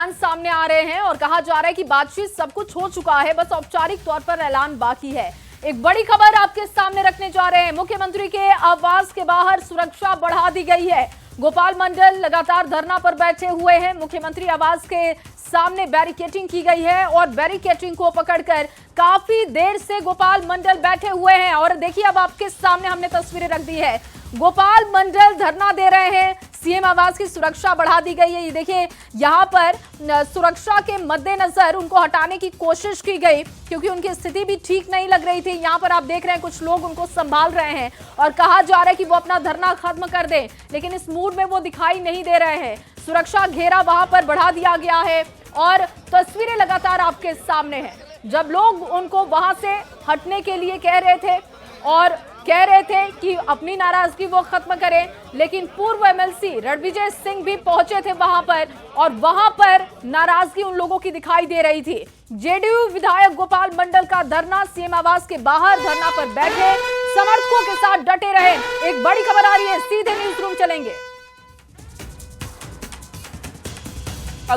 सामने आ रहे हैं और कहा जा रहा है कि बातचीत सब कुछ हो चुका है, बस औपचारिक तौर पर ऐलान बाकी है। एक बड़ी खबर आपके सामने रखने जा रहे हैं। मुख्यमंत्री के आवास के बाहर सुरक्षा बढ़ा दी गई है। गोपाल मंडल लगातार धरना पर बैठे हुए हैं। मुख्यमंत्री आवास के सामने बैरिकेडिंग की गई है और बैरिकेडिंग को पकड़कर काफी देर से गोपाल मंडल बैठे हुए हैं। और देखिए, अब आपके सामने हमने तस्वीरें रख दी है। गोपाल मंडल धरना दे रहे हैं। सीएम आवास की सुरक्षा बढ़ा दी गई है। ये देखिए, यहाँ पर सुरक्षा के मद्देनजर उनको हटाने की कोशिश की गई क्योंकि उनकी स्थिति भी ठीक नहीं लग रही थी। यहाँ पर आप देख रहे हैं कुछ लोग उनको संभाल रहे हैं और कहा जा रहा है कि वो अपना धरना खत्म कर दें, लेकिन इस मूड में वो दिखाई नहीं दे रहे हैं। सुरक्षा घेरा वहां पर बढ़ा दिया गया है और तस्वीरें लगातार आपके सामने हैं। जब लोग उनको वहां से हटने के लिए कह रहे थे और कह रहे थे कि अपनी नाराजगी वो खत्म करें, लेकिन पूर्व एमएलसी रणविजय सिंह भी पहुंचे थे वहां पर और वहां पर नाराजगी उन लोगों की दिखाई दे रही थी। जेडीयू विधायक गोपाल मंडल का धरना, सीएम आवास के बाहर धरना पर बैठे समर्थकों के साथ डटे रहे। एक बड़ी खबर आ रही है, सीधे न्यूज रूम चलेंगे।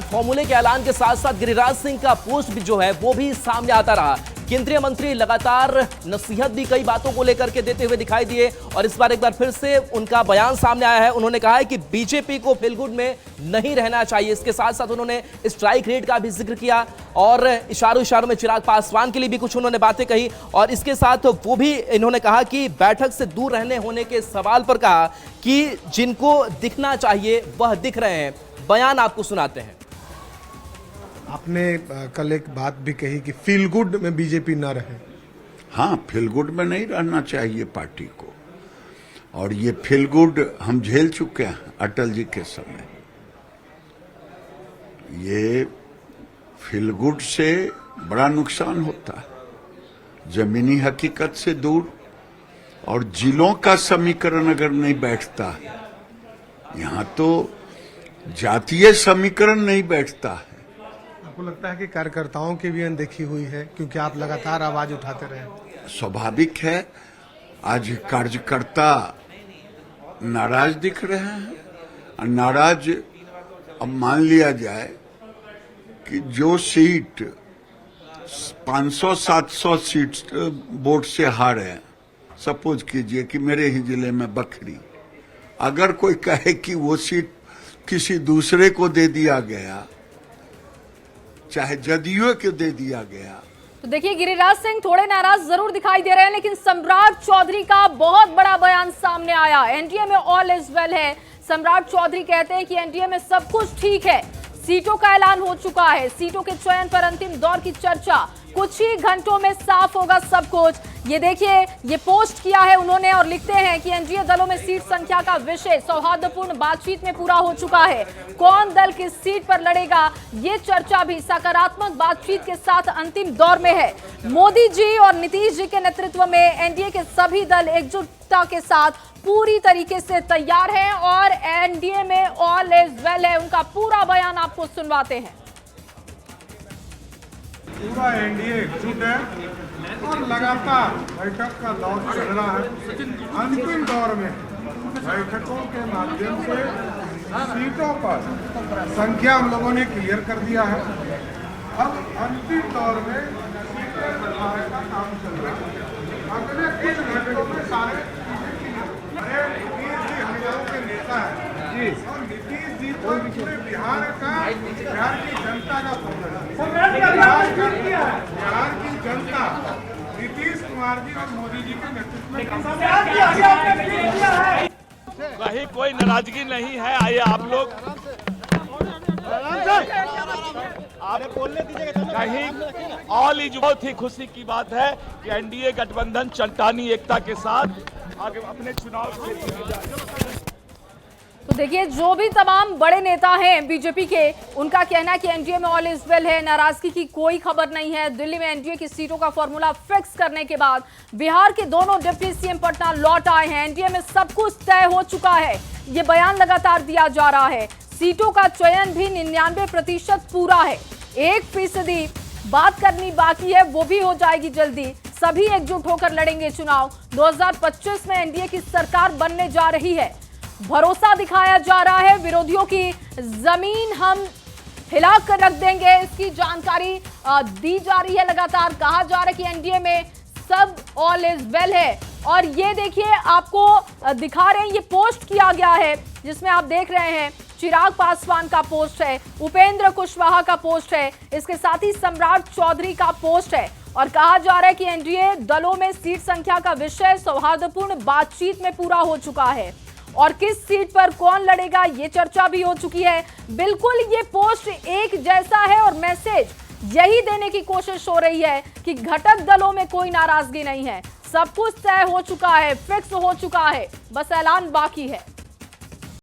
फॉर्मूले के ऐलान के साथ साथ गिरिराज सिंह का पोस्ट भी जो है वो भी सामने आता रहा। केंद्रीय मंत्री लगातार नसीहत भी कई बातों को लेकर के देते हुए दिखाई दिए और इस बार एक बार फिर से उनका बयान सामने आया है। उन्होंने कहा है कि बीजेपी को फील गुड में नहीं रहना चाहिए। इसके साथ साथ उन्होंने स्ट्राइक रेट का भी जिक्र किया और इशारों में चिराग पासवान के लिए भी कुछ उन्होंने बातें कही और इसके साथ वो भी इन्होंने कहा कि बैठक से दूर रहने होने के सवाल पर कहा कि जिनको दिखना चाहिए वह दिख रहे हैं। बयान आपको सुनाते हैं। आपने कल एक बात भी कही कि फील गुड में बीजेपी ना रहे। हाँ, फील गुड में नहीं रहना चाहिए पार्टी को, और ये फील गुड हम झेल चुके हैं अटल जी के समय। ये फील गुड से बड़ा नुकसान होता है, जमीनी हकीकत से दूर, और जिलों का समीकरण अगर नहीं बैठता, यहाँ तो जातीय समीकरण नहीं बैठता है। आपको लगता है कि कार्यकर्ताओं की भी अनदेखी हुई है क्योंकि आप लगातार आवाज उठाते रहे? स्वाभाविक है, आज कार्यकर्ता नाराज दिख रहे हैं। नाराज, अब मान लिया जाए कि जो सीट 500-700 सीट वोट से हारे, सपोज कीजिए कि मेरे ही जिले में बखरी, अगर कोई कहे कि वो सीट किसी दूसरे को दे दिया गया, चाहे जदयू को दे दिया गया, तो देखिए, गिरिराज सिंह थोड़े नाराज जरूर दिखाई दे रहे हैं, लेकिन सम्राट चौधरी का बहुत बड़ा बयान सामने आया। एनडीए में ऑल इज वेल है। सम्राट चौधरी कहते हैं कि एनडीए में सब कुछ ठीक है। सीटों का ऐलान हो चुका है। सीटों के चयन पर अंतिम दौर की चर्चा, कुछ ही घंटों में साफ होगा सब कुछ। ये देखिए, ये पोस्ट किया है उन्होंने और लिखते हैं कि एनडीए दलों में सीट संख्या का विषय सौहार्दपूर्ण बातचीत में पूरा हो चुका है। कौन दल किस सीट पर लड़ेगा, ये चर्चा भी सकारात्मक बातचीत के साथ अंतिम दौर में है। मोदी जी और नीतीश जी के नेतृत्व में एनडीए के सभी दल एकजुटता के साथ पूरी तरीके से तैयार हैं और एनडीए में ऑल इज वेल है। उनका पूरा बयान आपको सुनवाते हैं। पूरा एनडीए एकजुट है और लगातार बैठक का दौर चल रहा है। अंतिम दौर में बैठकों के माध्यम से सीटों पर संख्या हम लोगों ने क्लियर कर दिया है। अब अंतिम दौर में सीटें बढ़ाने का काम चल रहा है। अगले कुछ घंटों में सारे नीतीश जी हम लोगों के नेता है जी, और नीतीश जी तो पूरे बिहार की जनता का बिहार की जनता नीतीश कुमार जी और मोदी जी के नेतृत्व में कहीं कोई नाराजगी नहीं है। आइए आप लोग कहीं ऑल इज, बहुत ही खुशी की बात है कि एनडीए गठबंधन चट्टानी एकता के साथ आगे अपने चुनाव के लिए। तो देखिए, जो भी तमाम बड़े नेता हैं बीजेपी के, उनका कहना है कि एनडीए में ऑल इज वेल है। नाराजगी की कोई खबर नहीं है। दिल्ली में एनडीए की सीटों का फॉर्मूला फिक्स करने के बाद बिहार के दोनों डिप्टी सीएम पटना लौट आए हैं। एनडीए में सब कुछ तय हो चुका है। ये बयान लगातार दिया जा रहा है। सीटों का चयन भी 99% पूरा है। 1% बात करनी बाकी है, वो भी हो जाएगी जल्दी। सभी एकजुट होकर लड़ेंगे चुनाव। 2025 में एनडीए की सरकार बनने जा रही है। भरोसा दिखाया जा रहा है। विरोधियों की जमीन हम हिला कर रख देंगे, इसकी जानकारी दी जा रही है। लगातार कहा जा रहा है कि एनडीए में सब ऑल इज वेल है। और ये देखिए, आपको दिखा रहे हैं, ये पोस्ट किया गया है जिसमें आप देख रहे हैं चिराग पासवान का पोस्ट है, उपेंद्र कुशवाहा का पोस्ट है, इसके साथ ही सम्राट चौधरी का पोस्ट है। और कहा जा रहा है कि एनडीए दलों में सीट संख्या का विषय सौहार्दपूर्ण बातचीत में पूरा हो चुका है और किस सीट पर कौन लड़ेगा ये चर्चा भी हो चुकी है। बिल्कुल ये पोस्ट एक जैसा है और मैसेज यही देने की कोशिश हो रही है कि घटक दलों में कोई नाराजगी नहीं है, सब कुछ तय हो चुका है, फिक्स हो चुका है, बस ऐलान बाकी है।